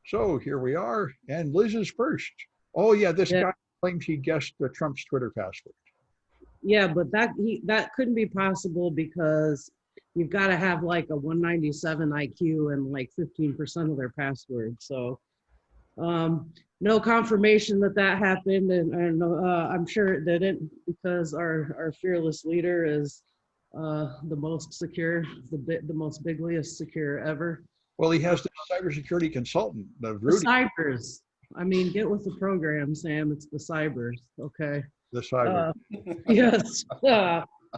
So here we are, and Liz is first. Oh yeah, this Yeah. guy claims he guessed Trump's Twitter password. Yeah, but that couldn't be possible because you've got to have like a 197 IQ and like 15% of their password. So no confirmation that happened, and I'm sure it didn't because our fearless leader is the most secure, the most bigliest secure ever. Well, he has the cybersecurity consultant, The Rudy, cybers. I mean, get with the program, Sam. It's the cybers. Okay. the cyber. Yes.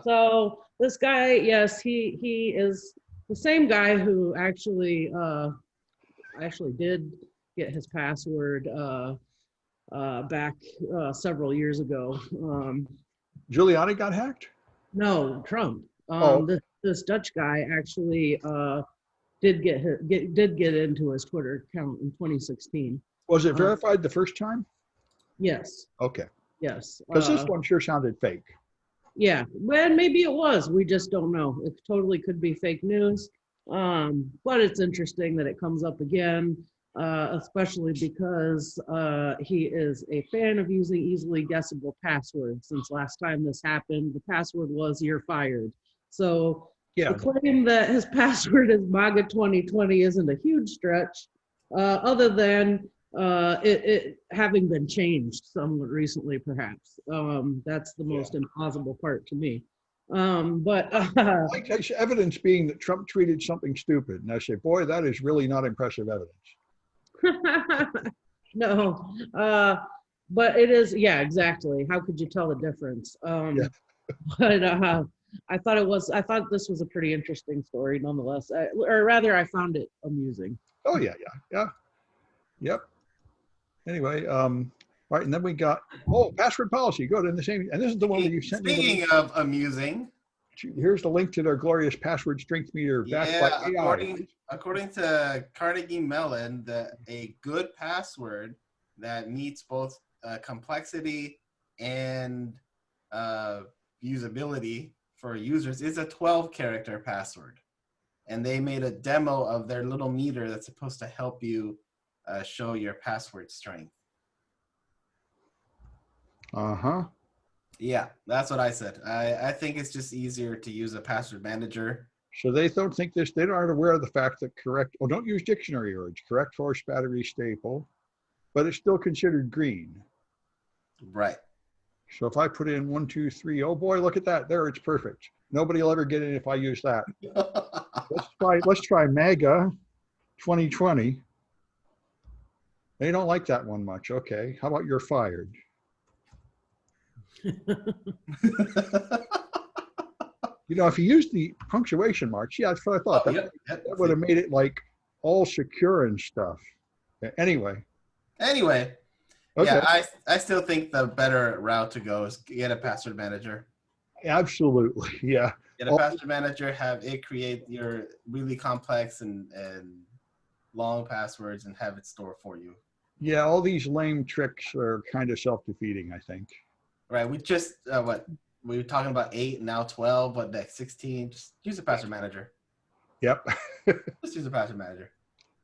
So this guy, yes, he is the same guy who actually did get his password back several years ago. Giuliani got hacked? No, Trump. Oh. This Dutch guy actually did get into his Twitter account in 2016. Was it verified the first time? Yes. Okay. Yes. Because this one sure sounded fake. Yeah, well, maybe it was. We just don't know. It totally could be fake news. But it's interesting that it comes up again, especially because he is a fan of using easily guessable passwords. Since last time this happened, the password was "you're fired." So Yeah. the claim that his password is MAGA 2020 isn't a huge stretch, other than it having been changed somewhat recently, perhaps. That's the most implausible part to me. But like there's evidence being that Trump tweeted something stupid, and I say, boy, that is really not impressive evidence. no, but it is. Yeah, exactly. How could you tell the difference? But I thought this was a pretty interesting story, nonetheless. Or rather, I found it amusing. Oh yeah. Yep. Anyway, right, and then we got password policy. Good, in the same, and this is the one that you sent me. Speaking of amusing, here's the link to their glorious password strength meter backed by AI. According to Carnegie Mellon, a good password that meets both complexity and usability for users is a 12-character password. And they made a demo of their little meter that's supposed to help you show your password strength. Yeah, that's what I said. I think it's just easier to use a password manager. So they don't think this, they aren't aware of the fact that don't use dictionary words, correct force battery staple, but it's still considered green. Right. So if I put in 1, 2, 3, oh boy, look at that. There, it's perfect. Nobody will ever get in if I use that. Let's try MAGA 2020. They don't like that one much. Okay. How about you're fired? You know, if you used the punctuation marks, yeah, that's what I thought. That would have made it like all secure and stuff. Anyway. Okay. Yeah, I still think the better route to go is get a password manager. Absolutely, yeah. Get a password manager, have it create your really complex and long passwords and have it store for you. Yeah, all these lame tricks are kind of self-defeating, I think. Right, we just, we were talking about 8, now 12, what next, 16? Just use a password manager. Yep. Just use a password manager.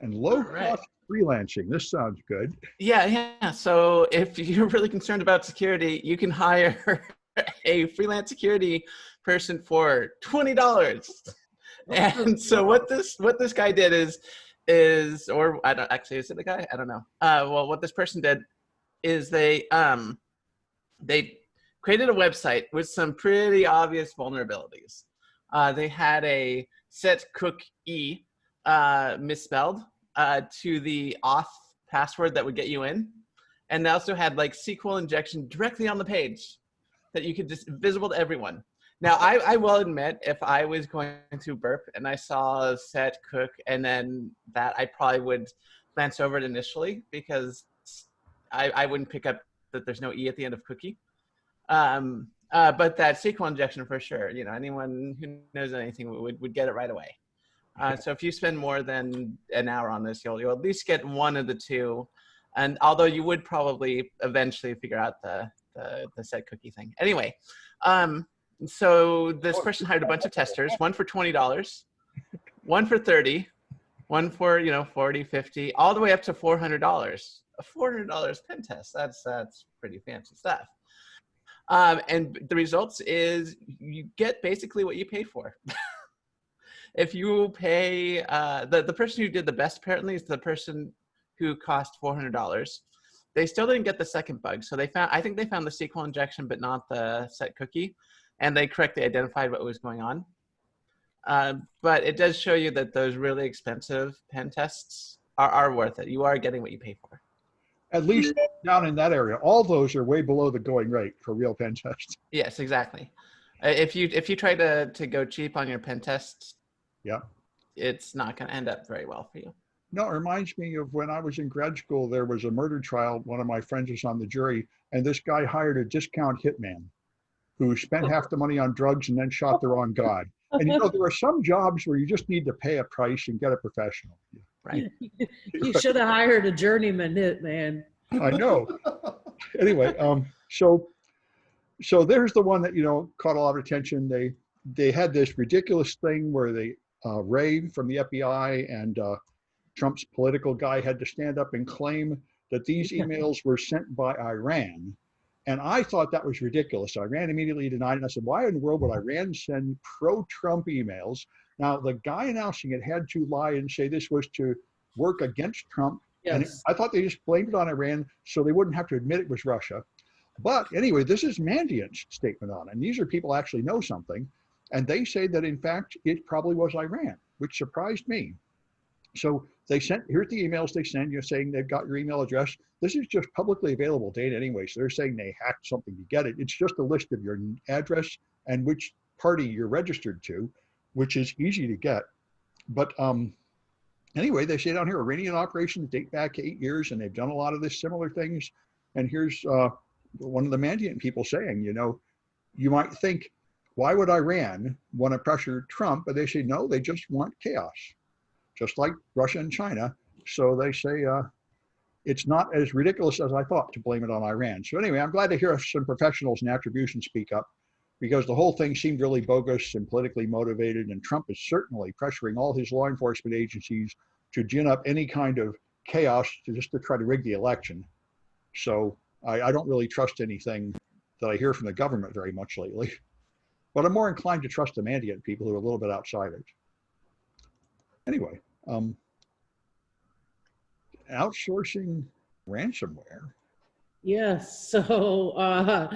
And low-cost freelancing, this sounds good. Yeah. So if you're really concerned about security, you can hire a freelance security person for $20. And so what this guy did is, or I don't actually, is it the guy? I don't know. Well, what this person did is they created a website with some pretty obvious vulnerabilities. They had a set cook E misspelled to the auth password that would get you in. And they also had like SQL injection directly on the page that you could just visible to everyone. Now, I will admit, if I was going to burp and I saw set cook and then that, I probably would glance over it initially because I wouldn't pick up that there's no E at the end of cookie. But that SQL injection for sure, you know, anyone who knows anything would get it right away. So if you spend more than an hour on this, you'll at least get one of the two. And although you would probably eventually figure out the set cookie thing. Anyway, so this person hired a bunch of testers, one for $20, one for $30, One for, 40, 50, all the way up to $400. A $400 pen test. That's pretty fancy stuff. And the results is you get basically what you pay for. If you pay, the person who did the best apparently is the person who cost $400. They still didn't get the second bug. So I think they found the SQL injection, but not the set cookie. And they correctly identified what was going on. But it does show you that those really expensive pen tests are worth it. You are getting what you pay for. At least down in that area, all those are way below the going rate for real pen tests. Yes, exactly. If you try to go cheap on your pen tests, yeah, it's not going to end up very well for you. No, it reminds me of when I was in grad school, there was a murder trial. One of my friends was on the jury, and this guy hired a discount hitman who spent half the money on drugs and then shot the wrong guy. And there are some jobs where you just need to pay a price and get a professional. Right. You should have hired a journeyman hitman. I know. Anyway, so there's the one that, caught a lot of attention. They had this ridiculous thing where Ray from the FBI and Trump's political guy had to stand up and claim that these emails were sent by Iran. And I thought that was ridiculous. Iran immediately denied it. And I said, why in the world would Iran send pro-Trump emails? Now, the guy announcing it had to lie and say this was to work against Trump. Yes. And I thought they just blamed it on Iran so they wouldn't have to admit it was Russia. But anyway, this is Mandiant's statement on it. And these are people actually know something. And they say that, in fact, it probably was Iran, which surprised me. So they here's the emails they send you saying they've got your email address. This is just publicly available data anyway. So they're saying they hacked something to get it. It's just a list of your address and which party you're registered to, which is easy to get. But anyway, they say down here, Iranian operations date back 8 years, and they've done a lot of this similar things. And here's one of the Mandiant people saying, you might think, why would Iran want to pressure Trump? But they say, no, they just want chaos, just like Russia and China. So they say it's not as ridiculous as I thought to blame it on Iran. So anyway, I'm glad to hear some professionals in attribution speak up, because the whole thing seemed really bogus and politically motivated. And Trump is certainly pressuring all his law enforcement agencies to gin up any kind of chaos just to try to rig the election. So I don't really trust anything that I hear from the government very much lately. But I'm more inclined to trust the Mandiant people who are a little bit outside it. Anyway, outsourcing ransomware. Yes. So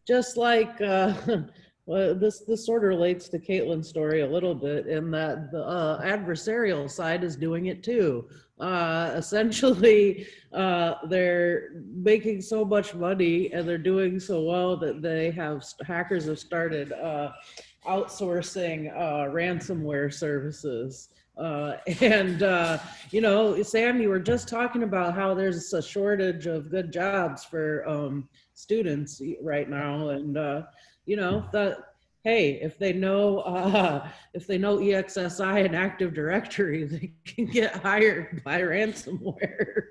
just like well, this sort of relates to Kaitlyn's story a little bit, in that the adversarial side is doing it too. Essentially, they're making so much money and they're doing so well that hackers have started outsourcing ransomware services. Sam, you were just talking about how there's a shortage of good jobs for students right now, and hey, if they know EXSI and Active Directory, they can get hired by ransomware.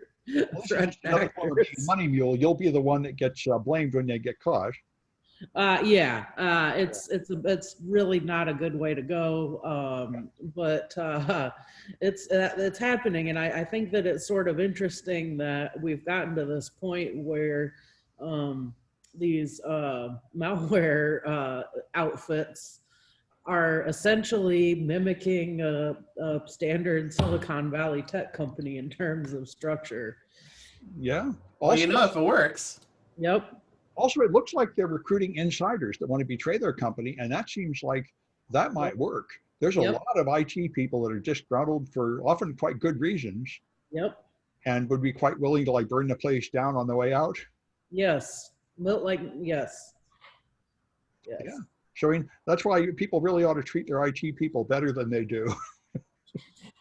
Money mule, you'll be the one that gets blamed when they get caught. It's really not a good way to go, but it's happening, and I think that it's sort of interesting that we've gotten to this point where these malware outfits are essentially mimicking a standard Silicon Valley tech company in terms of structure. Yeah. Also, well, if it works. Yep. Also, it looks like they're recruiting insiders that want to betray their company, and that seems like that might work. There's a lot of IT people that are disgruntled for often quite good reasons. Yep. And would be quite willing to burn the place down on the way out. Yes. Yes. Yeah. So that's why people really ought to treat their IT people better than they do.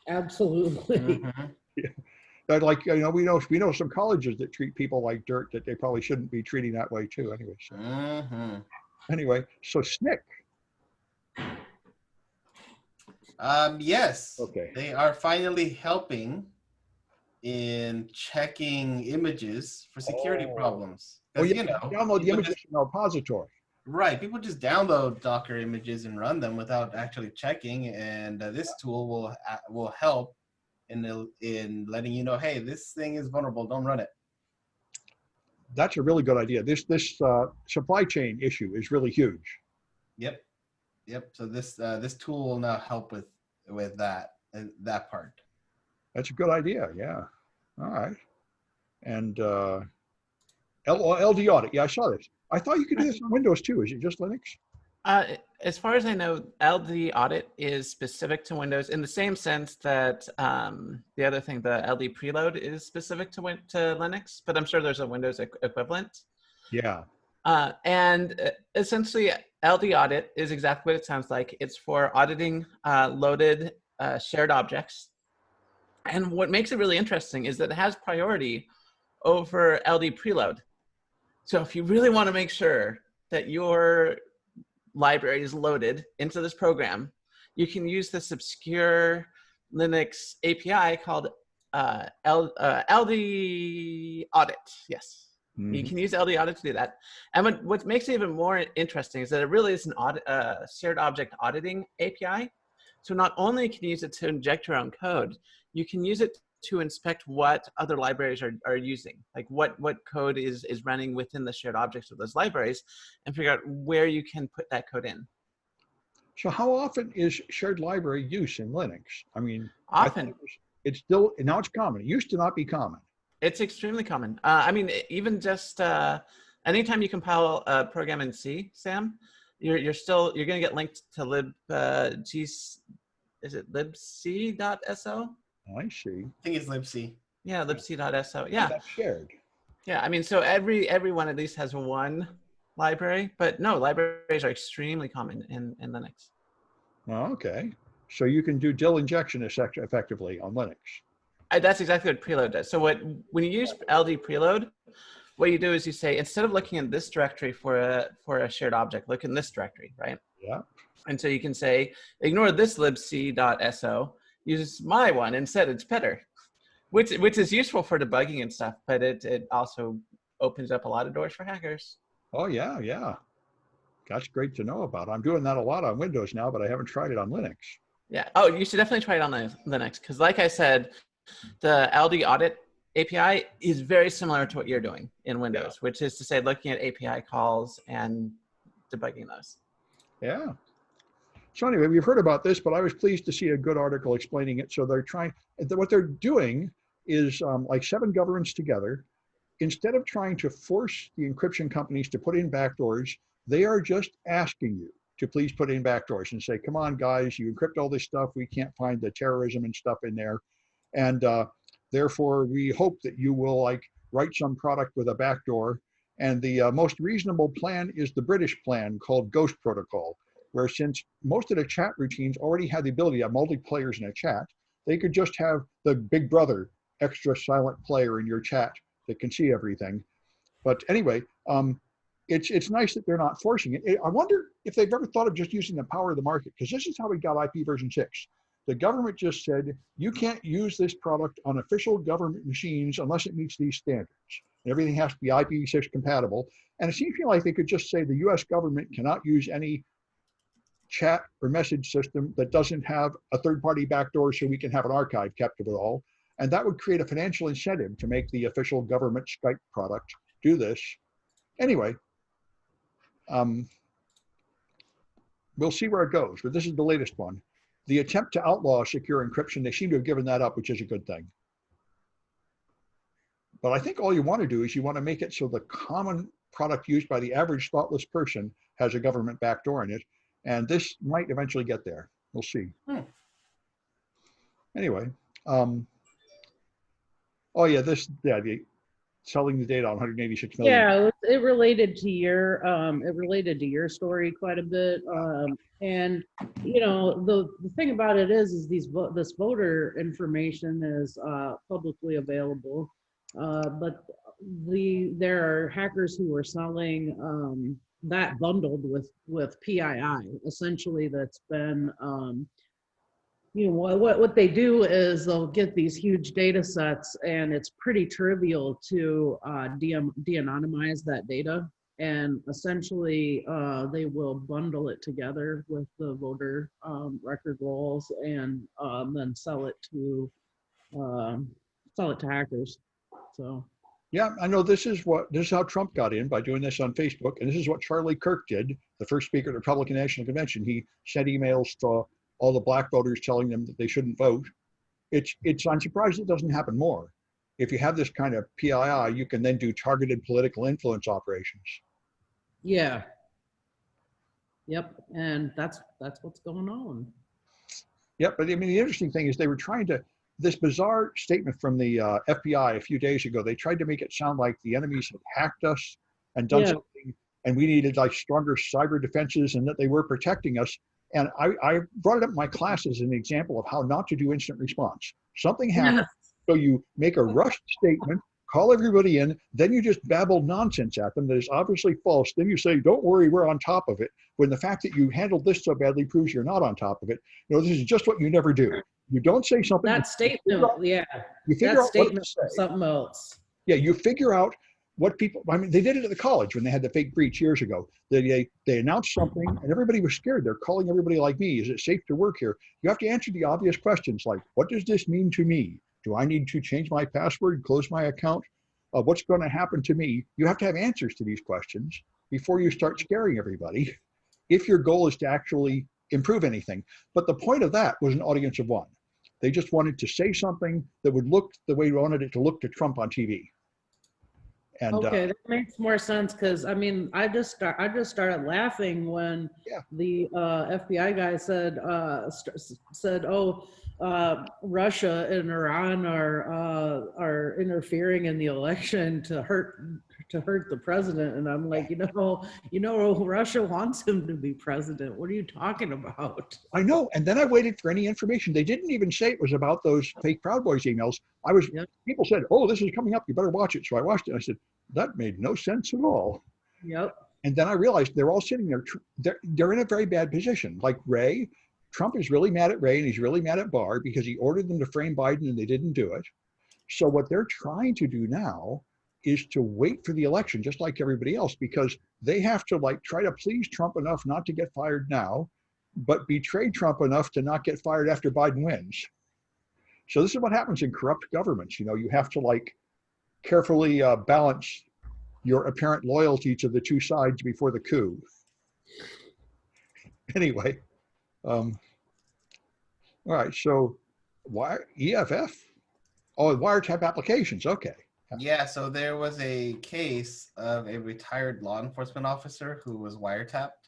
Absolutely. Mm-hmm. Yeah. But we know some colleges that treat people like dirt that they probably shouldn't be treating that way too. Anyway. So, Anyway, so SNCC. Yes. Okay. They are finally helping in checking images for security problems. Download the images from the repository. Right. People just download Docker images and run them without actually checking, and this tool will help in letting you know, hey, this thing is vulnerable, don't run it. That's a really good idea. This supply chain issue is really huge. Yep. So this tool will now help with that part. That's a good idea. Yeah. All right. And LD audit. Yeah, I saw this. I thought you could do this on Windows too. Is it just Linux? As far as I know, LD audit is specific to Windows in the same sense that the other thing, the LD preload, is specific to Linux, but I'm sure there's a Windows equivalent. Yeah. And essentially, LD audit is exactly what it sounds like. It's for auditing loaded shared objects. And what makes it really interesting is that it has priority over LD preload. So if you really want to make sure that your library is loaded into this program, you can use this obscure Linux API called LD audit. Yes. Mm-hmm. You can use LD audit to do that. And what makes it even more interesting is that it really is an shared object auditing API. So not only can you use it to inject your own code, you can use it to inspect what other libraries are using, like what code is running within the shared objects of those libraries, and figure out where you can put that code in. So how often is shared library use in Linux? I mean, often. It's still, now it's common. It used to not be common. It's extremely common. I mean, even just anytime you compile a program in C, Sam, you're going to get linked to is it libc.so? I see. I think it's libc. Yeah, libc.so. Yeah. Oh, that's shared. Yeah, I mean, so every one at least has one library, but no, libraries are extremely common in Linux. Oh, okay. So you can do DIL injection effectively on Linux. That's exactly what preload does. So when you use LD preload, what you do is you say, instead of looking in this directory for a shared object, look in this directory, right? Yeah. And so you can say, ignore this libc.so, use my one instead. It's better, which is useful for debugging and stuff, but it also opens up a lot of doors for hackers. Oh yeah, yeah. That's great to know about. I'm doing that a lot on Windows now, but I haven't tried it on Linux. Yeah. Oh, you should definitely try it on Linux, because like I said, the LD audit API is very similar to what you're doing in Windows, which is to say looking at API calls and debugging those. Yeah. So anyway, we've heard about this, but I was pleased to see a good article explaining it. So they're trying, what they're doing is like 7 governments together. Instead of trying to force the encryption companies to put in backdoors, they are just asking you to please put in backdoors and say, come on, guys, you encrypt all this stuff. We can't find the terrorism and stuff in there. And therefore, we hope that you will like write some product with a backdoor. And the most reasonable plan is the British plan called Ghost Protocol, where since most of the chat routines already have the ability to have multiplayers in a chat, they could just have the big brother extra silent player in your chat that can see everything. But anyway, it's nice that they're not forcing it. I wonder if they've ever thought of just using the power of the market, because this is how we got IP version 6. The government just said, you can't use this product on official government machines unless it meets these standards. And everything has to be IPv6 compatible. And it seems to me like they could just say the US government cannot use any chat or message system that doesn't have a third-party backdoor so we can have an archive kept of it all. And that would create a financial incentive to make the official government Skype product do this. Anyway, we'll see where it goes, but this is the latest one. The attempt to outlaw secure encryption, they seem to have given that up, which is a good thing. But I think all you want to do is you want to make it so the common product used by the average thoughtless person has a government backdoor in it. And this might eventually get there. We'll see. Anyway, oh yeah, selling the data on 186 million. Yeah, it related to your story quite a bit. And you know, the thing about it is this voter information is publicly available, but there are hackers who are selling that bundled with PII. Essentially, that's been you know, what they do is they'll get these huge data sets, and it's pretty trivial to de-anonymize that data. And essentially, they will bundle it together with the voter record rolls and then sell it to sell it to hackers. So Yeah, I know this is how Trump got in, by doing this on Facebook, and this is what Charlie Kirk did, the first speaker at the Republican National Convention. He sent emails to all the black voters telling them that they shouldn't vote. I'm surprised it doesn't happen more. If you have this kind of PII, you can then do targeted political influence operations. yeah. Yep. And that's what's going on. Yep, but I mean, the interesting thing is they were trying to, this bizarre statement from the FBI a few days ago, they tried to make it sound like the enemies had hacked us and done something, and we needed like stronger cyber defenses and that they were protecting us. And I brought it up in my class as an example of how not to do instant response. Something happened, so you make a rushed statement, call everybody in, then you just babble nonsense at them that is obviously false. Then you say, don't worry, we're on top of it. When the fact that you handled this so badly proves you're not on top of it. This is just what you never do. You don't say something. That statement, you figure out what to say. Something else. Yeah, you figure out what people, I mean, they did it at the college when they had the fake breach years ago. They announced something and everybody was scared. They're calling everybody like me. Is it safe to work here? You have to answer the obvious questions like, what does this mean to me? Do I need to change my password, close my account? What's going to happen to me? You have to have answers to these questions before you start scaring everybody, if your goal is to actually improve anything. But the point of that was an audience of one. They just wanted to say something that would look the way we wanted it to look to Trump on TV. And okay, that makes more sense, because I mean, I just started laughing when the FBI guy said, "Oh, Russia and Iran are interfering in the election to hurt the president," and I'm like, Russia wants him to be president. What are you talking about? I know, and then I waited for any information. They didn't even say it was about those fake Proud Boys emails. People said, "Oh, this is coming up. You better watch it." So I watched it. I said, that made no sense at all. Yep. And then I realized they're all sitting there. They're in a very bad position. Like Ray, Trump is really mad at Ray and he's really mad at Barr because he ordered them to frame Biden and they didn't do it. So what they're trying to do now is to wait for the election, just like everybody else, because they have to try to please Trump enough not to get fired now, but betray Trump enough to not get fired after Biden wins. So this is what happens in corrupt governments. You have to carefully balance your apparent loyalty to the two sides before the coup. Anyway, all right, so EFF? Oh, wiretap applications, okay. Yeah, so there was a case of a retired law enforcement officer who was wiretapped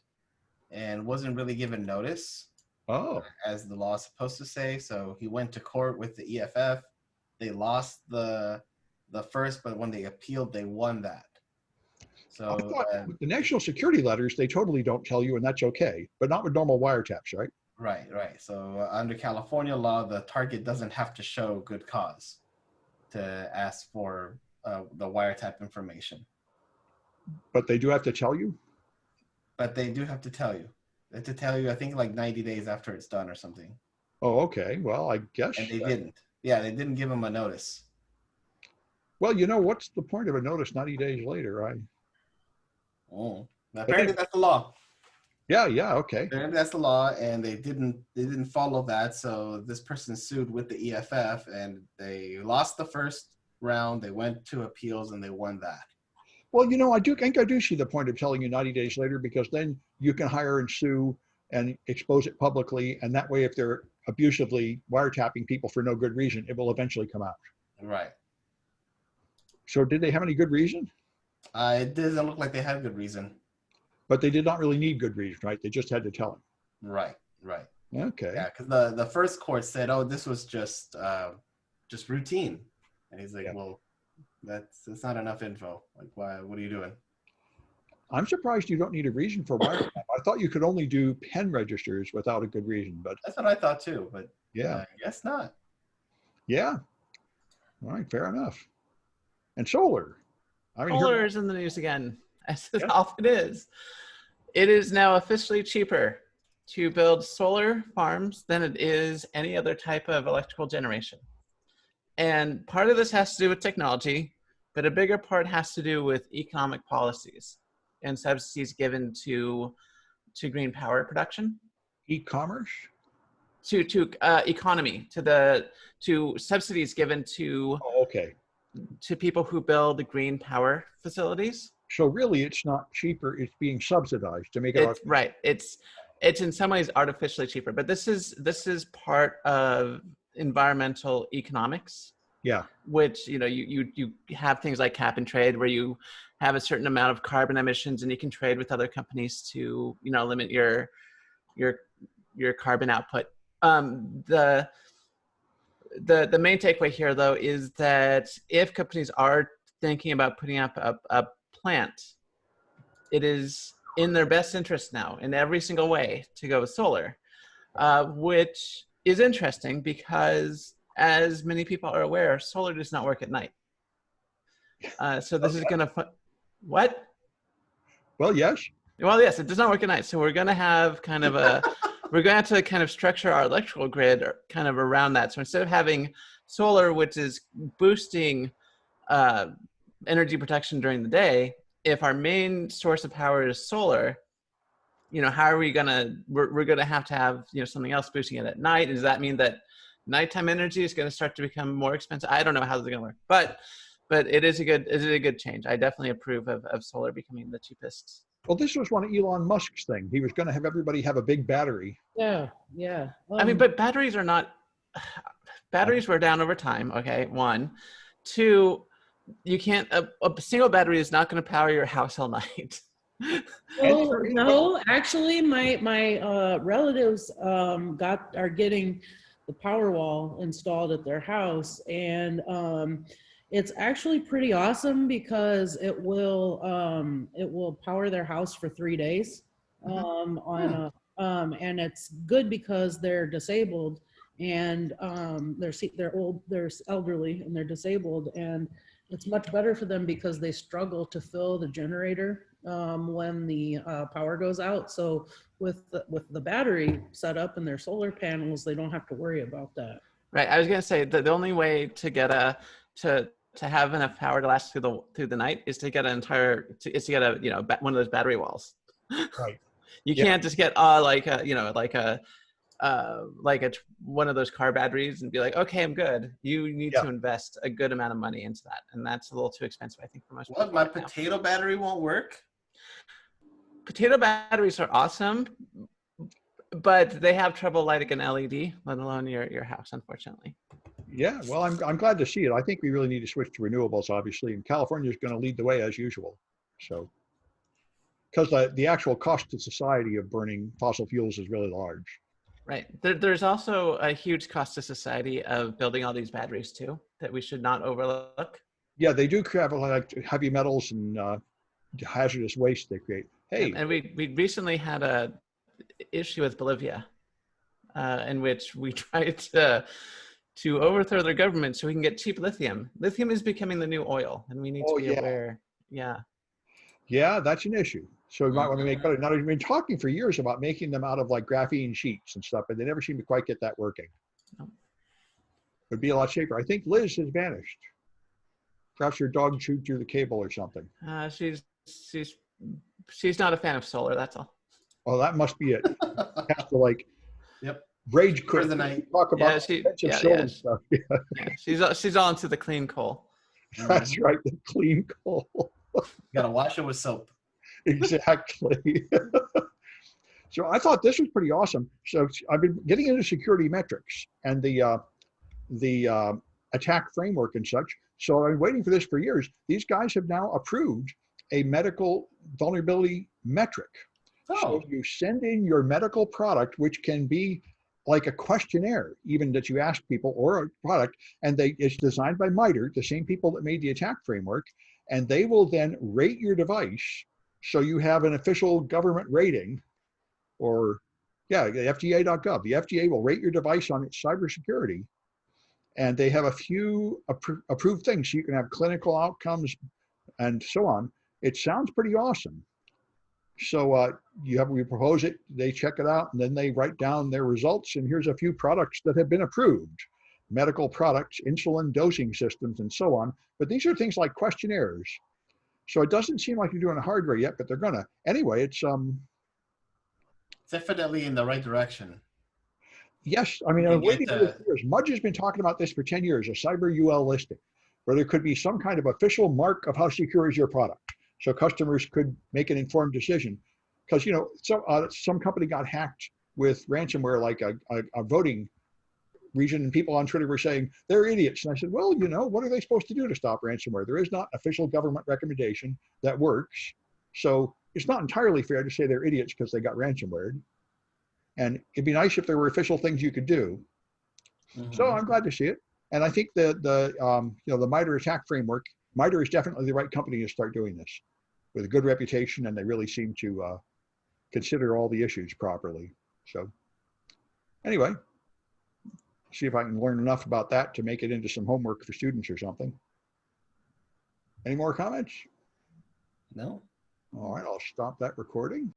and wasn't really given notice, as the law is supposed to say. So he went to court with the EFF. They lost the first, but when they appealed, they won that. So with the national security letters, they totally don't tell you, and that's okay, but not with normal wiretaps, right? Right. So under California law, the target doesn't have to show good cause to ask for the wiretap information. But they do have to tell you? But they do have to tell you. They have to tell you, I think, 90 days after it's done or something. Oh, okay. Well, I guess. And they didn't. Yeah, they didn't give them a notice. Well, what's the point of a notice 90 days later, right? Oh, apparently that's the law. Yeah, okay. Apparently that's the law, and they didn't follow that. So this person sued with the EFF, and they lost the first round. They went to appeals, and they won that. Well, I do see the point of telling you 90 days later, because then you can hire and sue and expose it publicly, and that way, if they're abusively wiretapping people for no good reason, it will eventually come out. Right. So did they have any good reason? It doesn't look like they had good reason. But they did not really need good reason, right? They just had to tell him. Right. Okay. Yeah, because the first court said, "Oh, this was just routine," and he's like, "Well, that's not enough info. Why? What are you doing?" I'm surprised you don't need a reason for wiretap. I thought you could only do pen registers without a good reason, but that's what I thought too. But I guess not. Yeah. All right. Fair enough. And solar. Solar is in the news again, as it often is. It is now officially cheaper to build solar farms than it is any other type of electrical generation. And part of this has to do with technology, but a bigger part has to do with economic policies and subsidies given to green power production. E-commerce? economy, to subsidies given Oh, okay. to people who build green power facilities. So really, it's not cheaper. It's being subsidized to make it. It's right. It's in some ways artificially cheaper, but this is part of environmental economics. Yeah. Which, you know, you have things like cap and trade, where you have a certain amount of carbon emissions and you can trade with other companies to, you know, limit your carbon output. The main takeaway here, though, is that if companies are thinking about putting up a plant, it is in their best interest now in every single way to go with solar, which is interesting because, as many people are aware, solar does not work at night. So this is going to, what? Well, yes. Well, yes, it does not work at night. So we're going to have kind of a, we're going to have to kind of structure our electrical grid kind of around that. So instead of having solar, which is boosting energy protection during the day, if our main source of power is solar, you know, how are we going to, we're going to have, you know, something else boosting it at night. Does that mean that nighttime energy is going to start to become more expensive? I don't know how this is going to work, but it is a good change. I definitely approve of solar becoming the cheapest. Well, this was one of Elon Musk's thing. He was going to have everybody have a big battery. Yeah. I mean, but batteries were down over time. Okay, 1, 2, you can't. A single battery is not going to power your house all night. Well, no, actually, my relatives are getting the Powerwall installed at their house, and it's actually pretty awesome because it will power their house for 3 days and it's good because they're disabled and they're old, they're elderly, and they're disabled, and it's much better for them because they struggle to fill the generator when the power goes out. So with the battery set up and their solar panels, they don't have to worry about that. Right. I was going to say that the only way to get to have enough power to last through the night is to get one of those battery walls. Right. You can't just get one of those car batteries and be like, okay, I'm good. You need to invest a good amount of money into that, and that's a little too expensive, I think, for most people. What? My potato battery won't work? Potato batteries are awesome, but they have trouble lighting an LED, let alone your house, unfortunately. Yeah, well, I'm glad to see it. I think we really need to switch to renewables, obviously, and California is going to lead the way as usual. So, because the actual cost to society of burning fossil fuels is really large. Right. There's also a huge cost to society of building all these batteries too, that we should not overlook. Yeah, they do have like heavy metals and hazardous waste they create. Hey, and we recently had a issue with Bolivia, in which we tried to overthrow their government so we can get cheap lithium. Lithium is becoming the new oil, and we need to be aware. Yeah. Yeah, that's an issue. So we might want to make better. Now, we've been talking for years about making them out of like graphene sheets and stuff, but they never seem to quite get that working. No. It would be a lot cheaper. I think Liz has vanished. Perhaps your dog chewed through the cable or something. She's not a fan of solar. That's all. Oh, that must be it. Has to rage quit for the night. Talk about stuff. Yeah, she's all into the clean coal. That's right, the clean coal. You gotta wash it with soap. Exactly. So I thought this was pretty awesome. So I've been getting into security metrics and the attack framework and such. So I've been waiting for this for years. These guys have now approved a medical vulnerability metric. Oh. So you send in your medical product, which can be like a questionnaire, even that you ask people, or a product, and it's designed by MITRE, the same people that made the attack framework, and they will then rate your device. So you have an official government rating, or FDA.gov. The FDA will rate your device on its cybersecurity, and they have a few approved things. So you can have clinical outcomes and so on. It sounds pretty awesome. So we propose it, they check it out, and then they write down their results. And here's a few products that have been approved: medical products, insulin dosing systems, and so on. But these are things like questionnaires. So it doesn't seem like you're doing hardware yet, but they're gonna. Anyway, it's definitely in the right direction. Yes, I mean, You I'm get waiting for this years. Mudge has been talking about this for 10 years, a cyber UL listing, where there could be some kind of official mark of how secure is your product. So customers could make an informed decision. Because, you know, some company got hacked with ransomware, like a voting region, and people on Twitter were saying, they're idiots. And I said, well, you know, what are they supposed to do to stop ransomware? There is not official government recommendation that works. So it's not entirely fair to say they're idiots because they got ransomware. And it'd be nice if there were official things you could do. So I'm glad to see it. And I think the you know, the MITRE attack framework, MITRE is definitely the right company to start doing this with a good reputation, and they really seem to consider all the issues properly. So anyway, see if I can learn enough about that to make it into some homework for students or something. Any more comments? No. All right, I'll stop that recording.